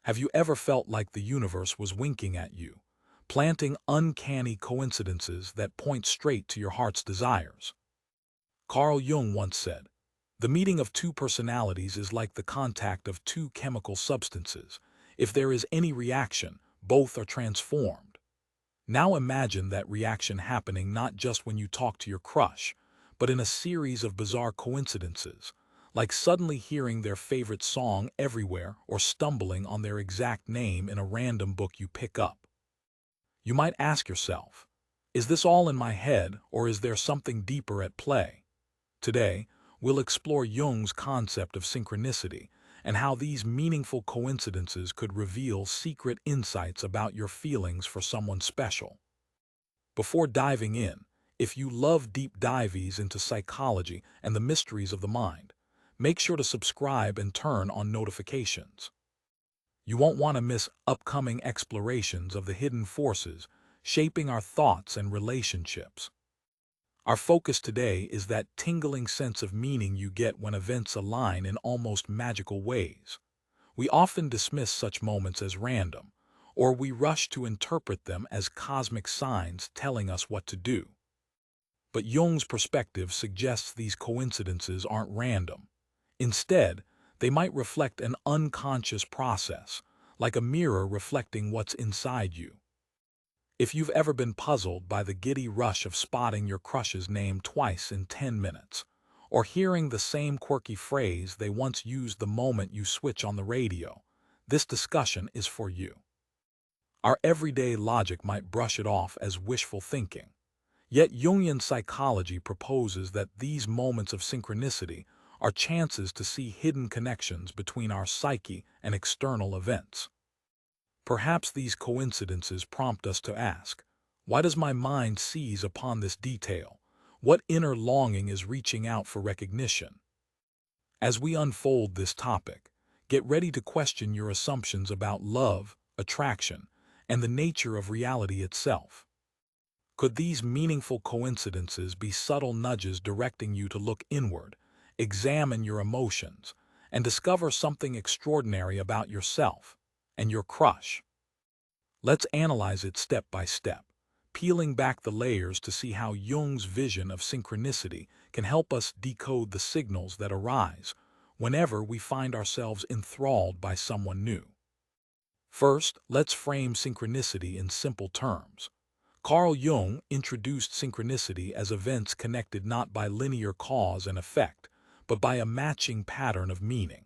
Have you ever felt like the universe was winking at you, planting uncanny coincidences that point straight to your heart's desires? Carl Jung once said, "The meeting of two personalities is like the contact of two chemical substances. If there is any reaction, both are transformed." Now imagine that reaction happening not just when you talk to your crush, but in a series of bizarre coincidences, like suddenly hearing their favorite song everywhere or stumbling on their exact name in a random book you pick up. You might ask yourself, is this all in my head or is there something deeper at play? Today, we'll explore Jung's concept of synchronicity and how these meaningful coincidences could reveal secret insights about your feelings for someone special. Before diving in, if you love deep dives into psychology and the mysteries of the mind, make sure to subscribe and turn on notifications. You won't want to miss upcoming explorations of the hidden forces shaping our thoughts and relationships. Our focus today is that tingling sense of meaning you get when events align in almost magical ways. We often dismiss such moments as random, or we rush to interpret them as cosmic signs telling us what to do. But Jung's perspective suggests these coincidences aren't random. Instead, they might reflect an unconscious process, like a mirror reflecting what's inside you. If you've ever been puzzled by the giddy rush of spotting your crush's name twice in 10 minutes, or hearing the same quirky phrase they once used the moment you switch on the radio, this discussion is for you. Our everyday logic might brush it off as wishful thinking, yet Jungian psychology proposes that these moments of synchronicity are chances to see hidden connections between our psyche and external events. Perhaps these coincidences prompt us to ask, why does my mind seize upon this detail? What inner longing is reaching out for recognition? As we unfold this topic, get ready to question your assumptions about love, attraction, and the nature of reality itself. Could these meaningful coincidences be subtle nudges directing you to look inward, examine your emotions, and discover something extraordinary about yourself and your crush? Let's analyze it step by step, peeling back the layers to see how Jung's vision of synchronicity can help us decode the signals that arise whenever we find ourselves enthralled by someone new. First, let's frame synchronicity in simple terms. Carl Jung introduced synchronicity as events connected not by linear cause and effect, but by a matching pattern of meaning.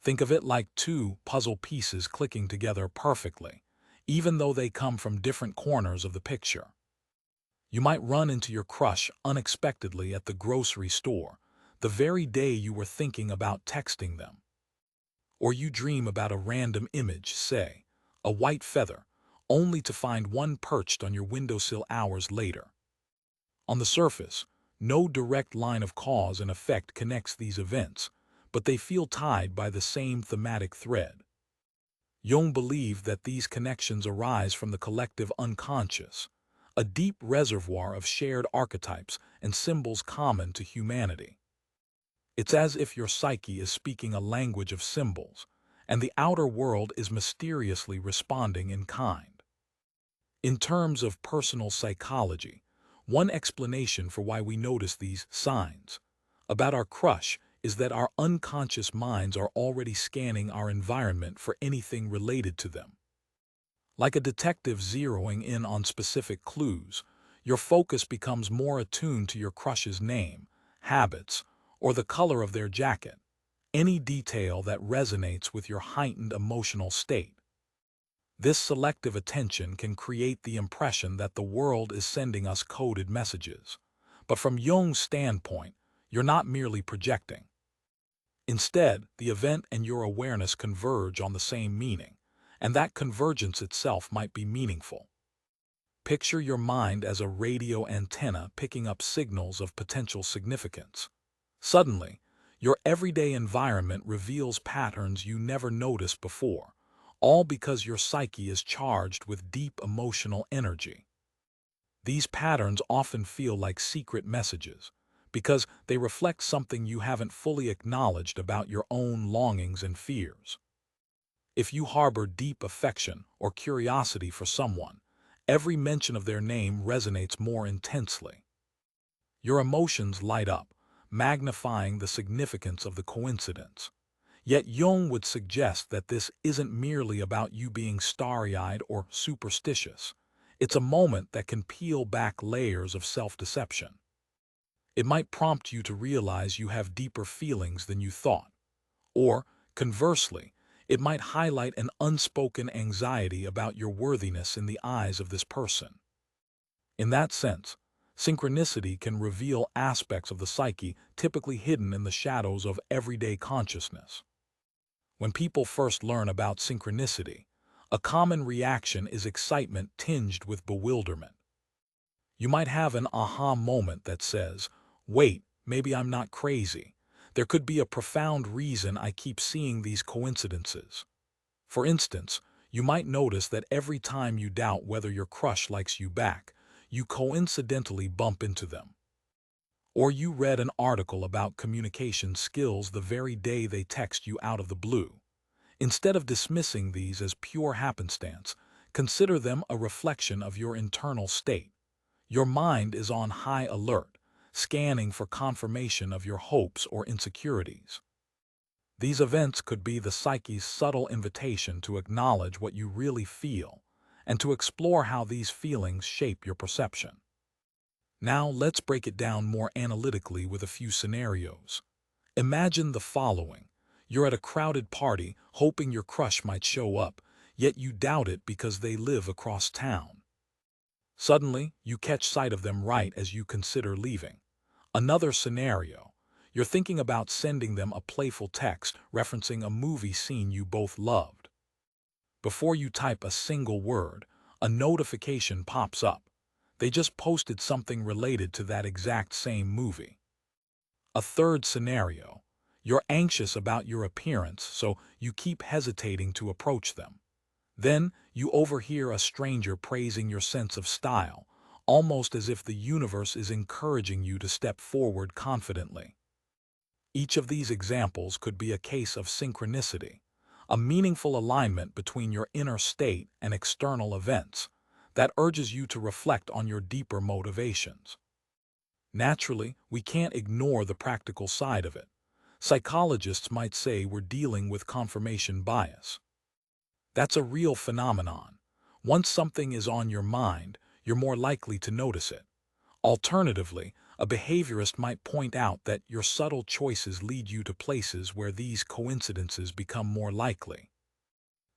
Think of it like two puzzle pieces clicking together perfectly, even though they come from different corners of the picture. You might run into your crush unexpectedly at the grocery store, the very day you were thinking about texting them. Or you dream about a random image, say, a white feather, only to find one perched on your windowsill hours later. On the surface, no direct line of cause and effect connects these events, but they feel tied by the same thematic thread. Jung believed that these connections arise from the collective unconscious, a deep reservoir of shared archetypes and symbols common to humanity. It's as if your psyche is speaking a language of symbols, and the outer world is mysteriously responding in kind. In terms of personal psychology, one explanation for why we notice these signs about our crush is that our unconscious minds are already scanning our environment for anything related to them. Like a detective zeroing in on specific clues, your focus becomes more attuned to your crush's name, habits, or the color of their jacket, any detail that resonates with your heightened emotional state. This selective attention can create the impression that the world is sending us coded messages. But from Jung's standpoint, you're not merely projecting. Instead, the event and your awareness converge on the same meaning, and that convergence itself might be meaningful. Picture your mind as a radio antenna picking up signals of potential significance. Suddenly, your everyday environment reveals patterns you never noticed before, all because your psyche is charged with deep emotional energy. These patterns often feel like secret messages, because they reflect something you haven't fully acknowledged about your own longings and fears. If you harbor deep affection or curiosity for someone, every mention of their name resonates more intensely. Your emotions light up, magnifying the significance of the coincidence. Yet Jung would suggest that this isn't merely about you being starry-eyed or superstitious. It's a moment that can peel back layers of self-deception. It might prompt you to realize you have deeper feelings than you thought. Or, conversely, it might highlight an unspoken anxiety about your worthiness in the eyes of this person. In that sense, synchronicity can reveal aspects of the psyche typically hidden in the shadows of everyday consciousness. When people first learn about synchronicity, a common reaction is excitement tinged with bewilderment. You might have an aha moment that says, "Wait, maybe I'm not crazy. There could be a profound reason I keep seeing these coincidences." For instance, you might notice that every time you doubt whether your crush likes you back, you coincidentally bump into them. Or you read an article about communication skills the very day they text you out of the blue. Instead of dismissing these as pure happenstance, consider them a reflection of your internal state. Your mind is on high alert, scanning for confirmation of your hopes or insecurities. These events could be the psyche's subtle invitation to acknowledge what you really feel and to explore how these feelings shape your perception. Now let's break it down more analytically with a few scenarios. Imagine the following. You're at a crowded party, hoping your crush might show up, yet you doubt it because they live across town. Suddenly, you catch sight of them right as you consider leaving. Another scenario. You're thinking about sending them a playful text referencing a movie scene you both loved. Before you type a single word, a notification pops up. They just posted something related to that exact same movie. A third scenario. You're anxious about your appearance, so you keep hesitating to approach them. Then you overhear a stranger praising your sense of style, almost as if the universe is encouraging you to step forward confidently. Each of these examples could be a case of synchronicity, a meaningful alignment between your inner state and external events that urges you to reflect on your deeper motivations. Naturally, we can't ignore the practical side of it. Psychologists might say we're dealing with confirmation bias. That's a real phenomenon. Once something is on your mind, you're more likely to notice it. Alternatively, a behaviorist might point out that your subtle choices lead you to places where these coincidences become more likely.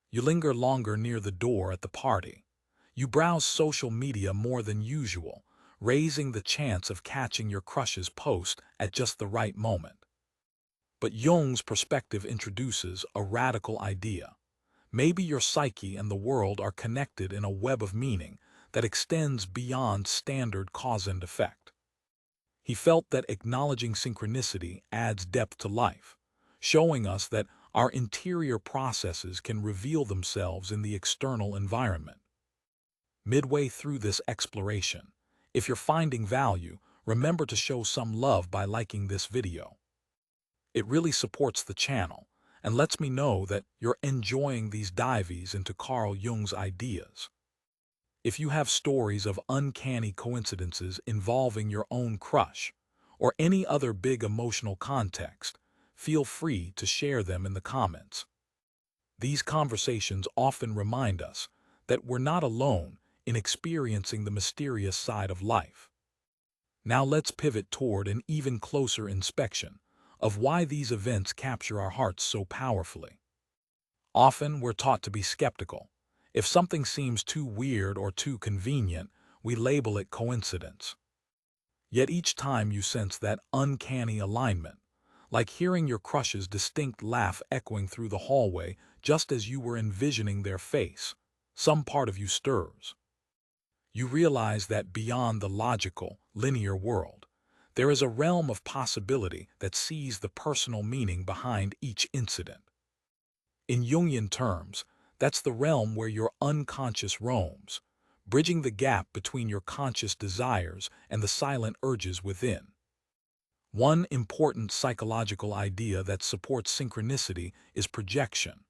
You linger longer near the door at the party. You browse social media more than usual, raising the chance of catching your crush's post at just the right moment. But Jung's perspective introduces a radical idea. Maybe your psyche and the world are connected in a web of meaning that extends beyond standard cause and effect. He felt that acknowledging synchronicity adds depth to life, showing us that our interior processes can reveal themselves in the external environment. Midway through this exploration, if you're finding value, remember to show some love by liking this video. It really supports the channel and lets me know that you're enjoying these dives into Carl Jung's ideas. If you have stories of uncanny coincidences involving your own crush or any other big emotional context, feel free to share them in the comments. These conversations often remind us that we're not alone in experiencing the mysterious side of life. Now let's pivot toward an even closer inspection of why these events capture our hearts so powerfully. Often we're taught to be skeptical. If something seems too weird or too convenient, we label it coincidence. Yet each time you sense that uncanny alignment, like hearing your crush's distinct laugh echoing through the hallway just as you were envisioning their face, some part of you stirs. You realize that beyond the logical, linear world, there is a realm of possibility that sees the personal meaning behind each incident. In Jungian terms, that's the realm where your unconscious roams, bridging the gap between your conscious desires and the silent urges within. One important psychological idea that supports synchronicity is projection,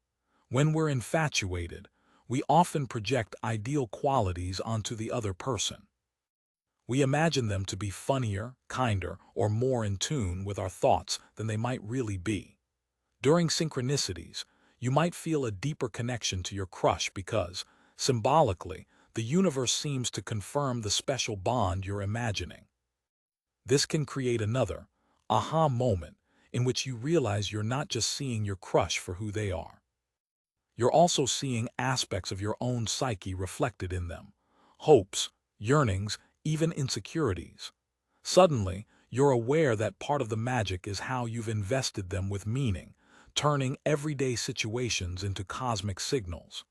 When we're infatuated, we often project ideal qualities onto the other person. We imagine them to be funnier, kinder, or more in tune with our thoughts than they might really be. During synchronicities, you might feel a deeper connection to your crush because, symbolically, the universe seems to confirm the special bond you're imagining. This can create another aha moment in which you realize you're not just seeing your crush for who they are. You're also seeing aspects of your own psyche reflected in them, hopes, yearnings, even insecurities. Suddenly, you're aware that part of the magic is how you've invested them with meaning, turning everyday situations into cosmic signals.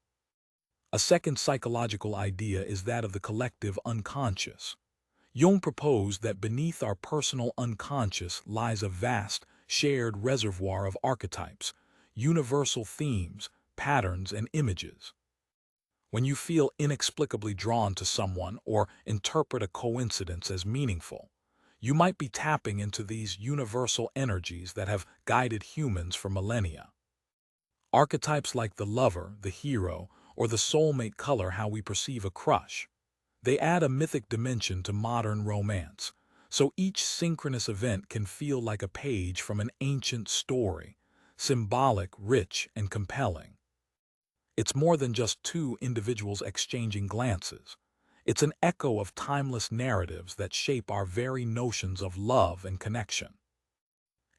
A second psychological idea is that of the collective unconscious. Jung proposed that beneath our personal unconscious lies a vast, shared reservoir of archetypes, universal themes, patterns, and images. When you feel inexplicably drawn to someone or interpret a coincidence as meaningful, you might be tapping into these universal energies that have guided humans for millennia. Archetypes like the lover, the hero, or the soulmate color how we perceive a crush. They add a mythic dimension to modern romance, so each synchronous event can feel like a page from an ancient story, symbolic, rich, and compelling. It's more than just two individuals exchanging glances. It's an echo of timeless narratives that shape our very notions of love and connection.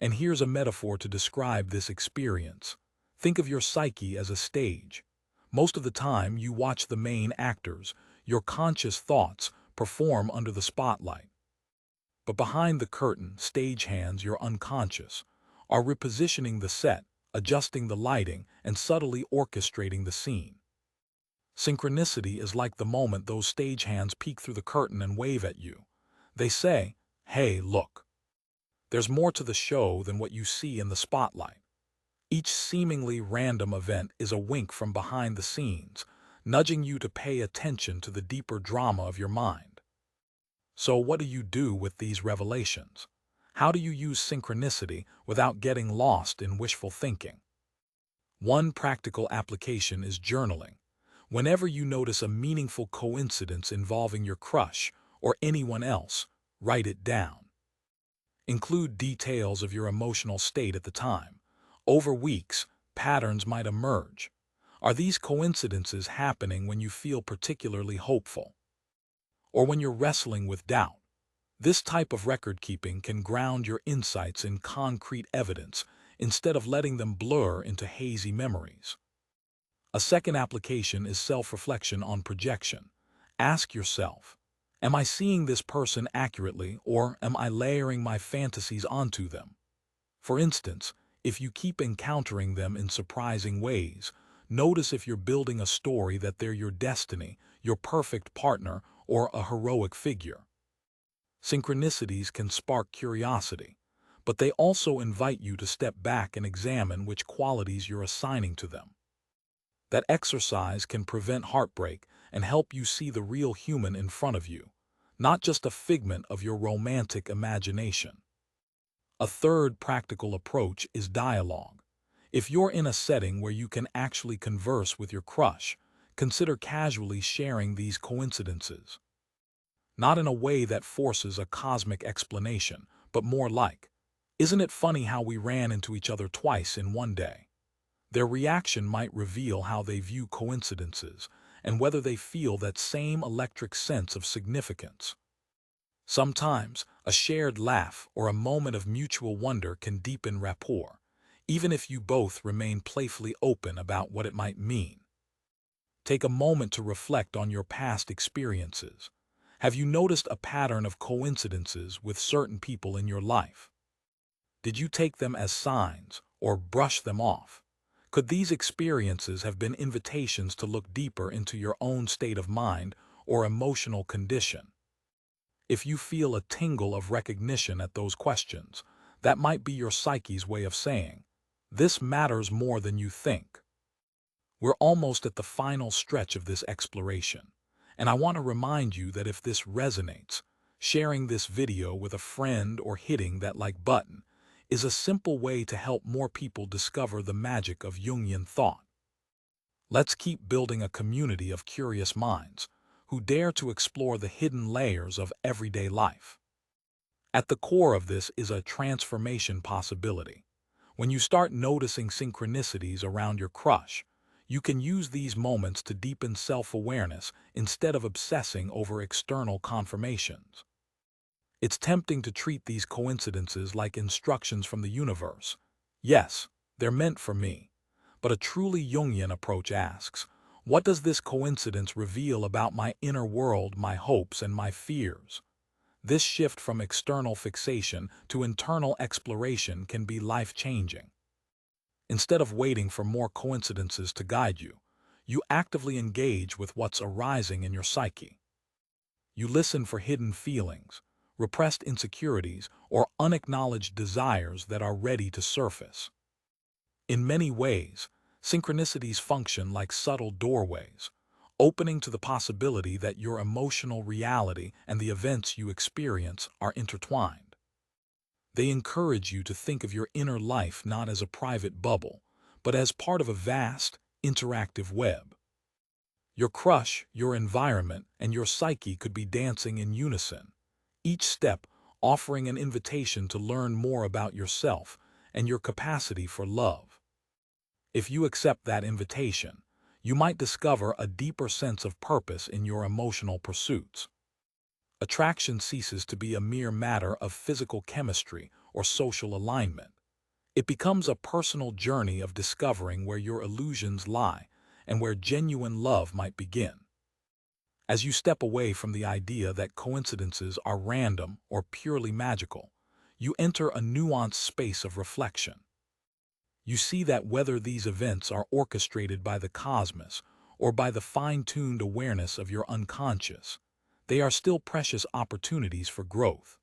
And here's a metaphor to describe this experience. Think of your psyche as a stage. Most of the time, you watch the main actors, your conscious thoughts, perform under the spotlight. But behind the curtain, stagehands, your unconscious, are repositioning the set, adjusting the lighting, and subtly orchestrating the scene. Synchronicity is like the moment those stagehands peek through the curtain and wave at you. They say, "Hey, look." There's more to the show than what you see in the spotlight. Each seemingly random event is a wink from behind the scenes, nudging you to pay attention to the deeper drama of your mind. So what do you do with these revelations? How do you use synchronicity without getting lost in wishful thinking? One practical application is journaling. Whenever you notice a meaningful coincidence involving your crush or anyone else, write it down. Include details of your emotional state at the time. Over weeks, patterns might emerge. Are these coincidences happening when you feel particularly hopeful? Or when you're wrestling with doubt? This type of record-keeping can ground your insights in concrete evidence instead of letting them blur into hazy memories. A second application is self-reflection on projection. Ask yourself, am I seeing this person accurately, or am I layering my fantasies onto them? For instance, if you keep encountering them in surprising ways, notice if you're building a story that they're your destiny, your perfect partner, or a heroic figure. Synchronicities can spark curiosity, but they also invite you to step back and examine which qualities you're assigning to them. That exercise can prevent heartbreak and help you see the real human in front of you, not just a figment of your romantic imagination. A third practical approach is dialogue. If you're in a setting where you can actually converse with your crush, consider casually sharing these coincidences. Not in a way that forces a cosmic explanation, but more like, "Isn't it funny how we ran into each other twice in one day?" Their reaction might reveal how they view coincidences and whether they feel that same electric sense of significance. Sometimes, a shared laugh or a moment of mutual wonder can deepen rapport, even if you both remain playfully open about what it might mean. Take a moment to reflect on your past experiences. Have you noticed a pattern of coincidences with certain people in your life? Did you take them as signs or brush them off? Could these experiences have been invitations to look deeper into your own state of mind or emotional condition? If you feel a tingle of recognition at those questions, that might be your psyche's way of saying, "This matters more than you think." We're almost at the final stretch of this exploration, and I want to remind you that if this resonates, sharing this video with a friend or hitting that like button is a simple way to help more people discover the magic of Jungian thought. Let's keep building a community of curious minds who dare to explore the hidden layers of everyday life. At the core of this is a transformation possibility. When you start noticing synchronicities around your crush, you can use these moments to deepen self-awareness instead of obsessing over external confirmations. It's tempting to treat these coincidences like instructions from the universe. Yes, they're meant for me. But a truly Jungian approach asks, what does this coincidence reveal about my inner world, my hopes, and my fears? This shift from external fixation to internal exploration can be life-changing. Instead of waiting for more coincidences to guide you, you actively engage with what's arising in your psyche. You listen for hidden feelings, repressed insecurities, or unacknowledged desires that are ready to surface. In many ways, synchronicities function like subtle doorways, opening to the possibility that your emotional reality and the events you experience are intertwined. They encourage you to think of your inner life not as a private bubble, but as part of a vast, interactive web. Your crush, your environment, and your psyche could be dancing in unison, each step offering an invitation to learn more about yourself and your capacity for love. If you accept that invitation, you might discover a deeper sense of purpose in your emotional pursuits. Attraction ceases to be a mere matter of physical chemistry or social alignment. It becomes a personal journey of discovering where your illusions lie and where genuine love might begin. As you step away from the idea that coincidences are random or purely magical, you enter a nuanced space of reflection. You see that whether these events are orchestrated by the cosmos or by the fine-tuned awareness of your unconscious, they are still precious opportunities for growth.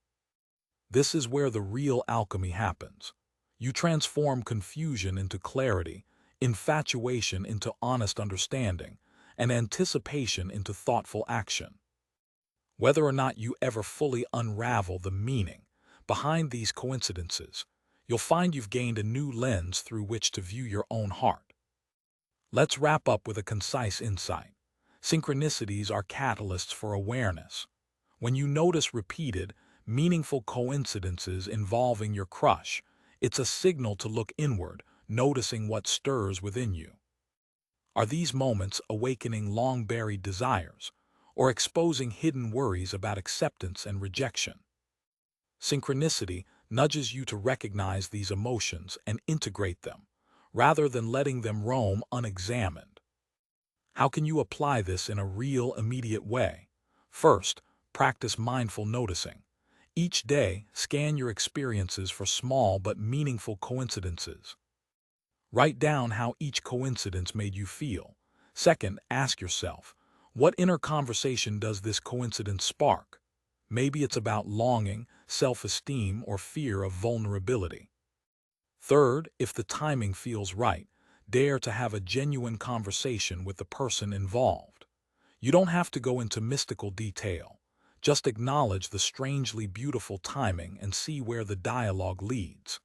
This is where the real alchemy happens. You transform confusion into clarity, infatuation into honest understanding, and anticipation into thoughtful action. Whether or not you ever fully unravel the meaning behind these coincidences, you'll find you've gained a new lens through which to view your own heart. Let's wrap up with a concise insight. Synchronicities are catalysts for awareness. When you notice repeated, meaningful coincidences involving your crush, it's a signal to look inward, noticing what stirs within you. Are these moments awakening long-buried desires, or exposing hidden worries about acceptance and rejection? Synchronicity nudges you to recognize these emotions and integrate them, rather than letting them roam unexamined. How can you apply this in a real, immediate way? First, practice mindful noticing. Each day, scan your experiences for small but meaningful coincidences. Write down how each coincidence made you feel. Second, ask yourself, what inner conversation does this coincidence spark? Maybe it's about longing, self-esteem, or fear of vulnerability. Third, if the timing feels right, dare to have a genuine conversation with the person involved. You don't have to go into mystical detail. Just acknowledge the strangely beautiful timing and see where the dialogue leads.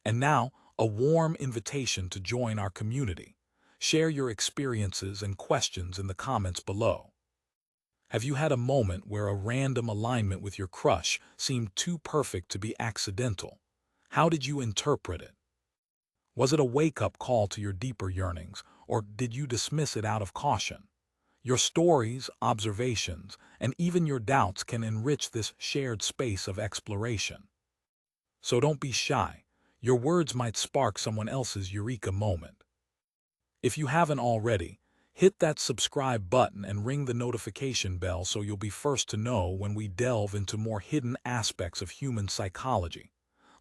And now, a warm invitation to join our community. Share your experiences and questions in the comments below. Have you had a moment where a random alignment with your crush seemed too perfect to be accidental? How did you interpret it? Was it a wake-up call to your deeper yearnings, or did you dismiss it out of caution? Your stories, observations, and even your doubts can enrich this shared space of exploration. So don't be shy. Your words might spark someone else's eureka moment. If you haven't already, hit that subscribe button and ring the notification bell so you'll be first to know when we delve into more hidden aspects of human psychology,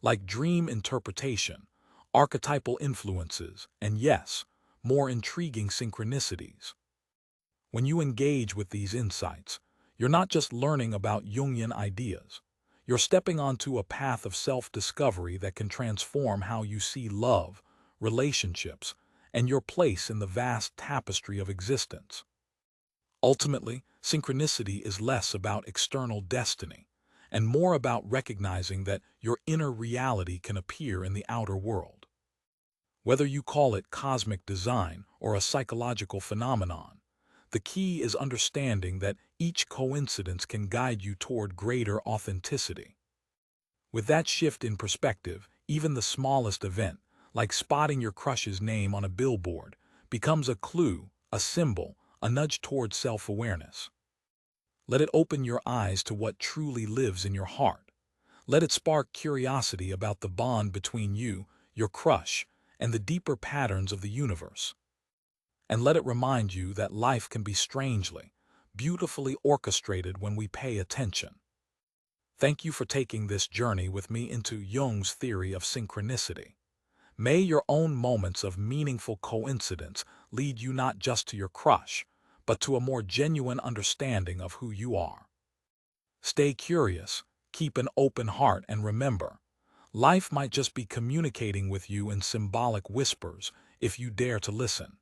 like dream interpretation, archetypal influences, and yes, more intriguing synchronicities. When you engage with these insights, you're not just learning about Jungian ideas. You're stepping onto a path of self-discovery that can transform how you see love, relationships, and your place in the vast tapestry of existence. Ultimately, synchronicity is less about external destiny and more about recognizing that your inner reality can appear in the outer world. Whether you call it cosmic design or a psychological phenomenon, the key is understanding that each coincidence can guide you toward greater authenticity. With that shift in perspective, even the smallest event, like spotting your crush's name on a billboard, becomes a clue, a symbol, a nudge toward self-awareness. Let it open your eyes to what truly lives in your heart. Let it spark curiosity about the bond between you, your crush, and the deeper patterns of the universe. And let it remind you that life can be strangely, beautifully orchestrated when we pay attention. Thank you for taking this journey with me into Jung's theory of synchronicity. May your own moments of meaningful coincidence lead you not just to your crush, but to a more genuine understanding of who you are. Stay curious, keep an open heart, and remember, life might just be communicating with you in symbolic whispers if you dare to listen.